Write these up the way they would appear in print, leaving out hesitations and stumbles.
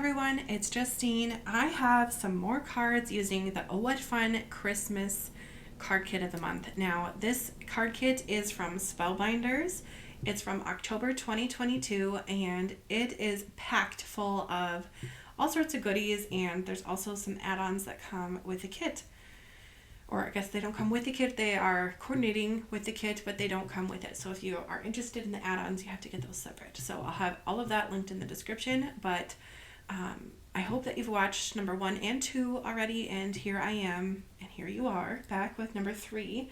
everyone, it's Justine. I have some more cards using the Oh What Fun Christmas card kit of the month. Now, this card kit is from Spellbinders. It's from October 2022 and it is packed full of all sorts of goodies, and there's also some add-ons that come with the kit. Or I guess they don't come with the kit, they are coordinating with the kit, but they don't come with it. So if you are interested in the add-ons, you have to get those separate. So I'll have all of that linked in the description, but I hope that you've watched number 1 and 2 already, and here I am, and here you are, back with number 3.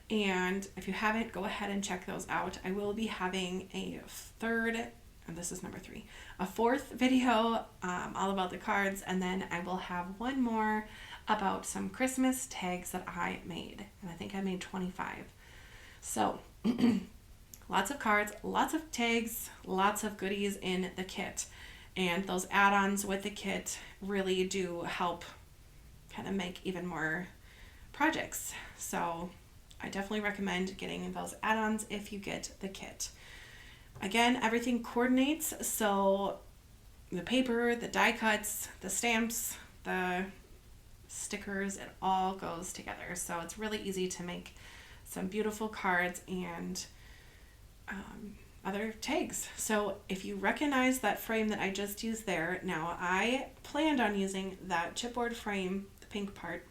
And if you haven't, go ahead and check those out. I will be having a third, and this is number 3, a fourth video all about the cards, and then I will have one more about some Christmas tags that I made, and I think I made 25. So lots of cards, lots of tags, lots of goodies in the kit, and those add-ons with the kit really do help kind of make even more projects. So I definitely recommend getting those add-ons if you get the kit. Again, everything coordinates, so the paper, the die cuts, the stamps, the stickers, it all goes together. So it's really easy to make some beautiful cards and other tags. So if you recognize that frame that I just used there, now I planned on using that chipboard frame, the pink part,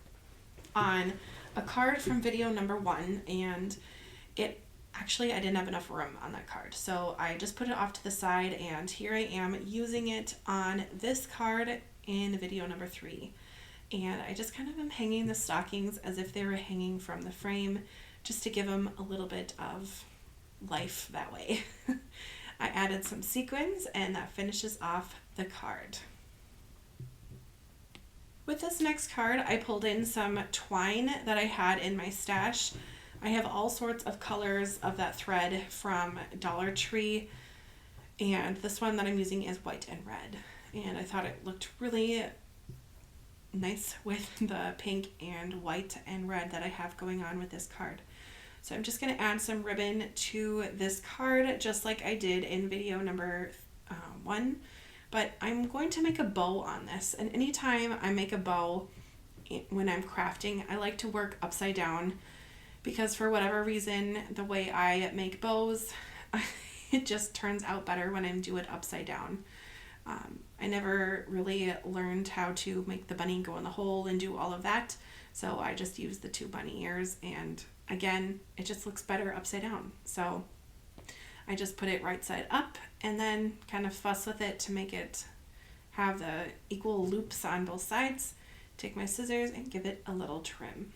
on a card from video number 1, and it actually, I didn't have enough room on that card, so I just put it off to the side, and here I am using it on this card in video number 3. And I just kind of am hanging the stockings as if they were hanging from the frame, just to give them a little bit of life that way. I added some sequins, and that finishes off the card. With this next card, I pulled in some twine that I had in my stash. I have all sorts of colors of that thread from Dollar Tree, and this one that I'm using is white and red. And I thought it looked really nice with the pink and white and red that I have going on with this card. So I'm just going to add some ribbon to this card, just like I did in video number 1. But I'm going to make a bow on this, and anytime I make a bow when I'm crafting, I like to work upside down, because for whatever reason, the way I make bows, it just turns out better when I do it upside down. I never really learned how to make the bunny go in the hole and do all of that, so I just use the 2 bunny ears, and again, it just looks better upside down. So I just put it right side up and then kind of fuss with it to make it have the equal loops on both sides. Take my scissors and give it a little trim.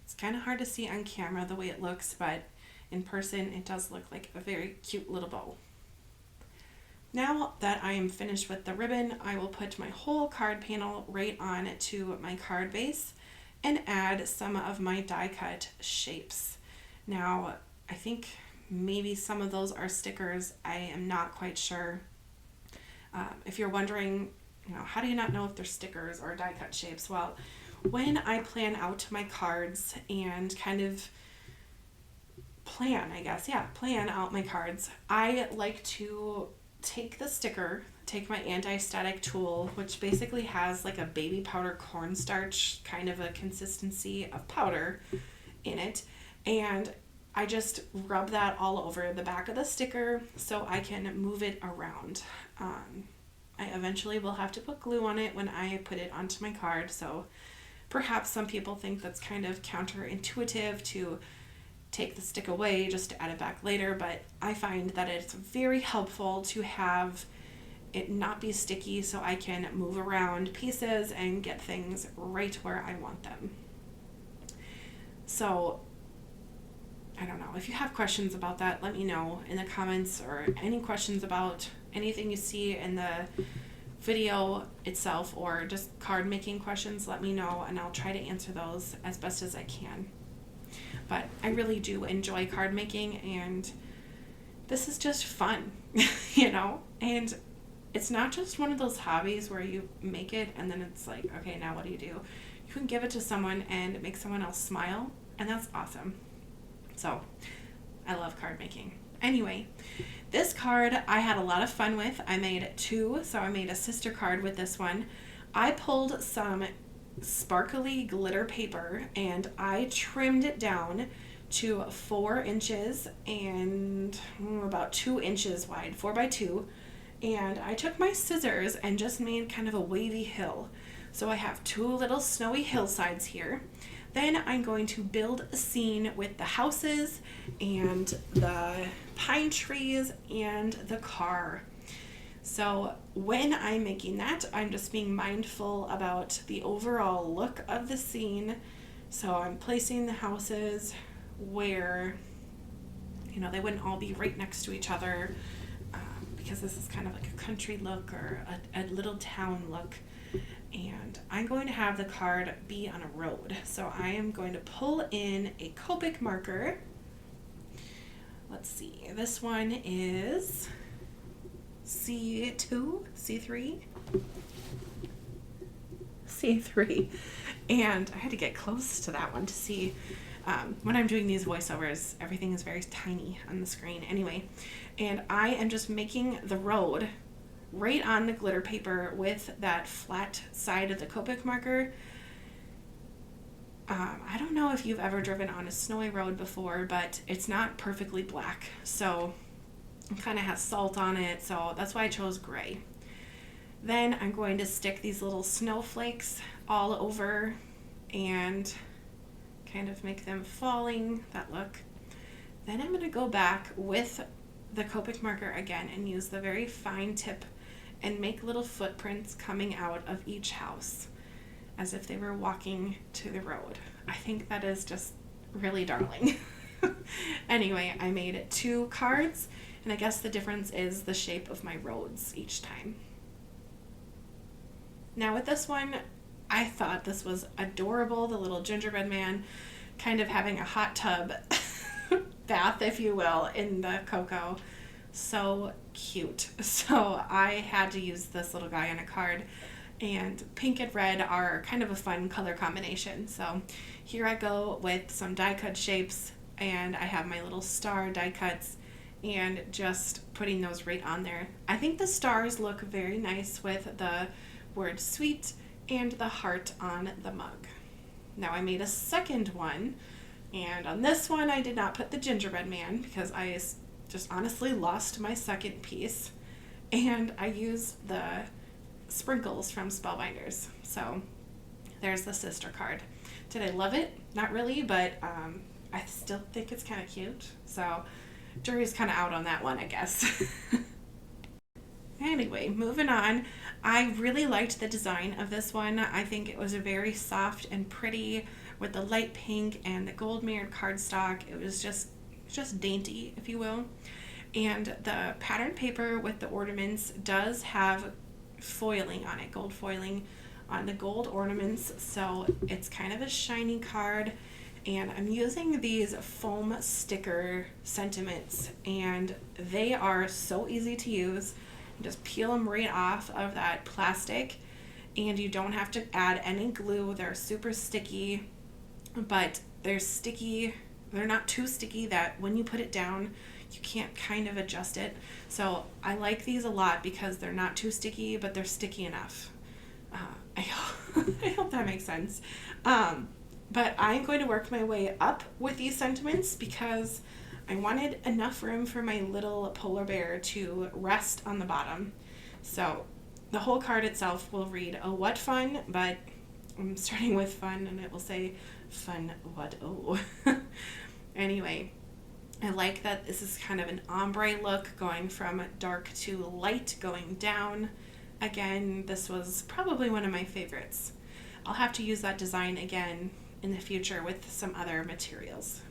It's kind of hard to see on camera the way it looks, but in person it does look like a very cute little bow. Now that I am finished with the ribbon, I will put my whole card panel right on to my card base and add some of my die cut shapes. Now, I think maybe some of those are stickers. I am not quite sure. If you're wondering, how do you not know if they're stickers or die cut shapes? Well, when I plan out my cards and kind of plan out my cards, I like to take the sticker, take my anti-static tool, which basically has like a baby powder cornstarch kind of a consistency of powder in it, and I just rub that all over the back of the sticker so I can move it around. I eventually will have to put glue on it when I put it onto my card, so perhaps some people think that's kind of counterintuitive to take the stick away just to add it back later, but I find that it's very helpful to have it not be sticky so I can move around pieces and get things right where I want them. So I don't know, if you have questions about that, let me know in the comments, or any questions about anything you see in the video itself, or just card making questions, let me know and I'll try to answer those as best as I can. But I really do enjoy card making, and this is just fun, and it's not just one of those hobbies where you make it and then it's like, okay, now what do? You can give it to someone and make someone else smile, and that's awesome. So I love card making. Anyway, this card I had a lot of fun with. I made two, so I made a sister card with this one. I pulled some sparkly glitter paper and I trimmed it down to 4 inches and about 2 inches wide, 4 by 2. And I took my scissors and just made kind of a wavy hill. So I have 2 little snowy hillsides here. Then I'm going to build a scene with the houses and the pine trees and the car. So when I'm making that, I'm just being mindful about the overall look of the scene. So I'm placing the houses where, you know, they wouldn't all be right next to each other, because this is kind of like a country look or a little town look. And I'm going to have the card be on a road. So I am going to pull in a Copic marker. Let's see, this one is C2, C3? C3. And I had to get close to that one to see. When I'm doing these voiceovers, everything is very tiny on the screen. Anyway, and I am just making the road right on the glitter paper with that flat side of the Copic marker. I don't know if you've ever driven on a snowy road before, but it's not perfectly black, so it kind of has salt on it, so that's why I chose gray. Then I'm going to stick these little snowflakes all over and kind of make them falling, that look. Then I'm going to go back with the Copic marker again and use the very fine tip and make little footprints coming out of each house as if they were walking to the road. I think that is just really darling. Anyway, I made 2 cards, and I guess the difference is the shape of my roads each time. Now with this one, I thought this was adorable, the little gingerbread man kind of having a hot tub bath, if you will, in the cocoa. So cute. So I had to use this little guy on a card, and pink and red are kind of a fun color combination. So here I go with some die cut shapes, and I have my little star die cuts and just putting those right on there. I think the stars look very nice with the word sweet and the heart on the mug. Now I made a second one, and on this one I did not put the gingerbread man because I just honestly lost my second piece, and I used the sprinkles from Spellbinders. So there's the sister card. Did I love it? Not really, but I still think it's kind of cute. So jury's kind of out on that one, I guess. Anyway, moving on. I really liked the design of this one. I think it was very soft and pretty with the light pink and the gold mirrored cardstock. It was just dainty, if you will. And the pattern paper with the ornaments does have foiling on it, gold foiling on the gold ornaments, so it's kind of a shiny card. And I'm using these foam sticker sentiments, and they are so easy to use. You just peel them right off of that plastic, and you don't have to add any glue. They're super sticky, but they're sticky. They're not too sticky that when you put it down, you can't kind of adjust it. So I like these a lot because they're not too sticky, but they're sticky enough. I hope that makes sense. But I'm going to work my way up with these sentiments because I wanted enough room for my little polar bear to rest on the bottom. So the whole card itself will read, "Oh, what fun," but I'm starting with fun, and it will say, "Fun what oh." Anyway, I like that this is kind of an ombre look going from dark to light going down. Again, this was probably one of my favorites. I'll have to use that design again in the future with some other materials.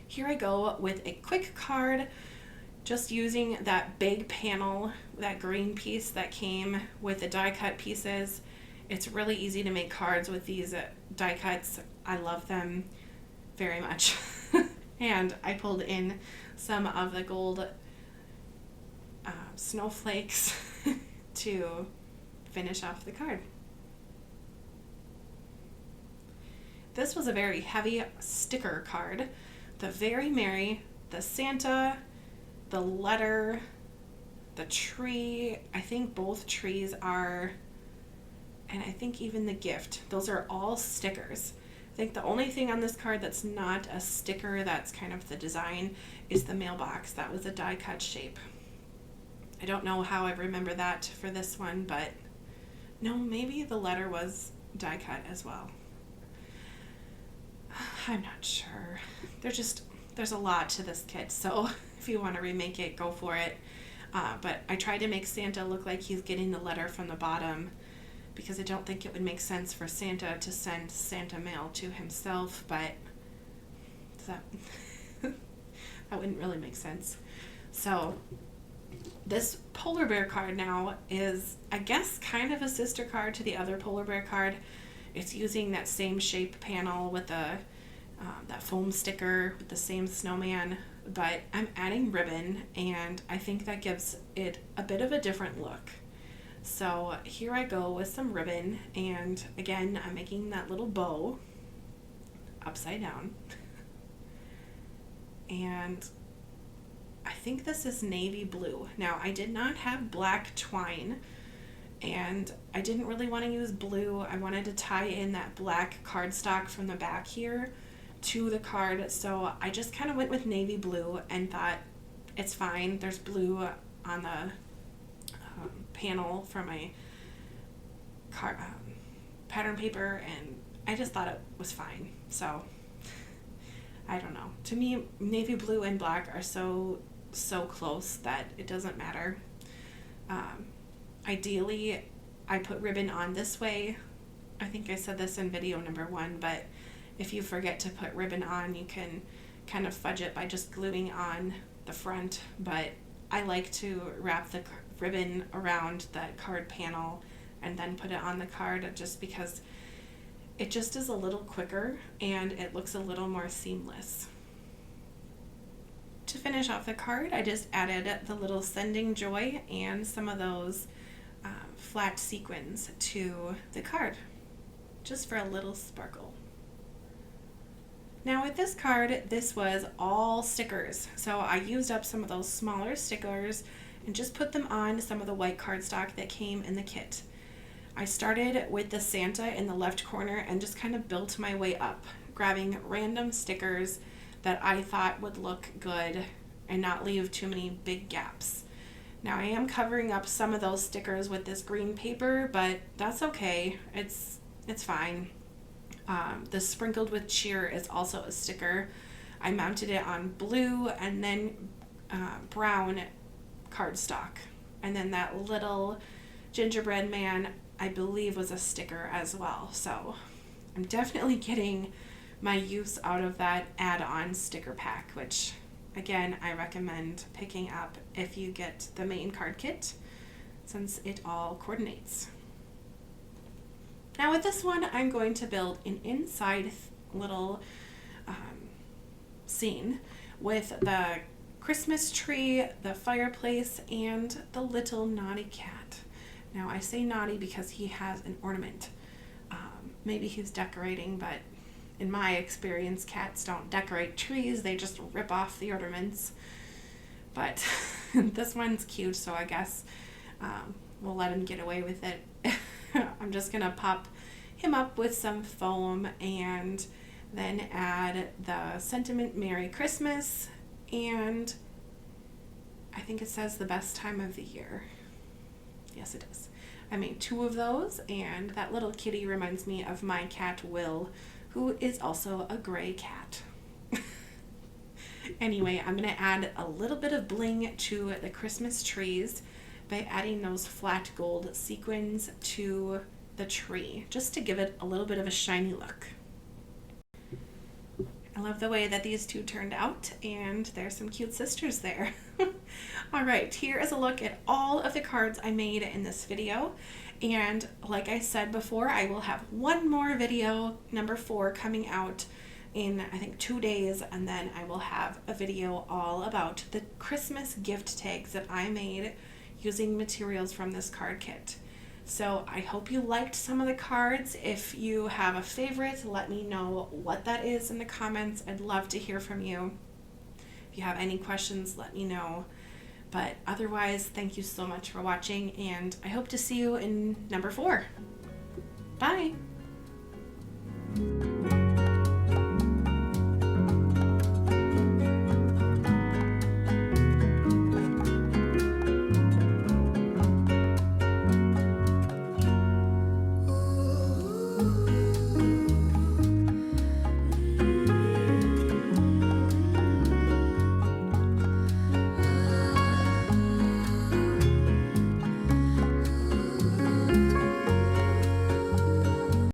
Here I go with a quick card, just using that big panel, that green piece that came with the die cut pieces. It's really easy to make cards with these die cuts. I love them very much. And I pulled in some of the gold snowflakes to finish off the card. This was a very heavy sticker card. The Very Merry the Santa, the letter, the tree. I think both trees are, and I think even the gift. Those are all stickers. I think the only thing on this card that's not a sticker, that's kind of the design, is the mailbox. That was a die cut shape. I don't know how I remember that for this one, but no, maybe the letter was die cut as well. I'm not sure. There's a lot to this kit, so if you want to remake it, go for it. But I tried to make Santa look like he's getting the letter from the bottom, because I don't think it would make sense for Santa to send Santa mail to himself, but that wouldn't really make sense. So this polar bear card now is, I guess, kind of a sister card to the other polar bear card. It's using that same shape panel with the that foam sticker with the same snowman, but I'm adding ribbon, and I think that gives it a bit of a different look. So here I go with some ribbon, and again, I'm making that little bow upside down. And I think this is navy blue. Now, I did not have black twine, and I didn't really want to use blue. I wanted to tie in that black cardstock from the back here to the card, so I just kind of went with navy blue and thought it's fine. There's blue on the panel for my pattern paper, and I just thought it was fine. So I don't know. To me, navy blue and black are so close that it doesn't matter. Ideally, I put ribbon on this way. I think I said this in video number 1, but if you forget to put ribbon on, you can kind of fudge it by just gluing on the front, but I like to wrap the ribbon around that card panel and then put it on the card, just because it just is a little quicker and it looks a little more seamless. To finish off the card, I just added the little sending joy and some of those flat sequins to the card, just for a little sparkle. Now with this card, this was all stickers, so I used up some of those smaller stickers and just put them on some of the white cardstock that came in the kit. I started with the Santa in the left corner and just kind of built my way up, grabbing random stickers that I thought would look good and not leave too many big gaps. Now I am covering up some of those stickers with this green paper, but that's okay. It's fine. The sprinkled with cheer is also a sticker. I mounted it on blue and then brown cardstock. And then that little gingerbread man, I believe, was a sticker as well. So I'm definitely getting my use out of that add-on sticker pack, which again, I recommend picking up if you get the main card kit, since it all coordinates. Now with this one, I'm going to build an inside little scene with the Christmas tree, the fireplace, and the little naughty cat. Now I say naughty because he has an ornament. Maybe he's decorating, but in my experience, cats don't decorate trees, they just rip off the ornaments. But this one's cute, so I guess we'll let him get away with it. I'm just gonna pop him up with some foam and then add the sentiment Merry Christmas, and I think it says the best time of the year. Yes, it does. I made 2 of those, and that little kitty reminds me of my cat Will, who is also a gray cat. Anyway, I'm gonna add a little bit of bling to the Christmas trees by adding those flat gold sequins to the tree, just to give it a little bit of a shiny look. I love the way that these 2 turned out, and there's some cute sisters there. All right, here is a look at all of the cards I made in this video, and like I said before, I will have one more video, number 4, coming out in I think 2 days, and then I will have a video all about the Christmas gift tags that I made using materials from this card kit. So I hope you liked some of the cards. If you have a favorite, let me know what that is in the comments. I'd love to hear from you. If you have any questions, let me know. But otherwise, thank you so much for watching, and I hope to see you in number 4. Bye!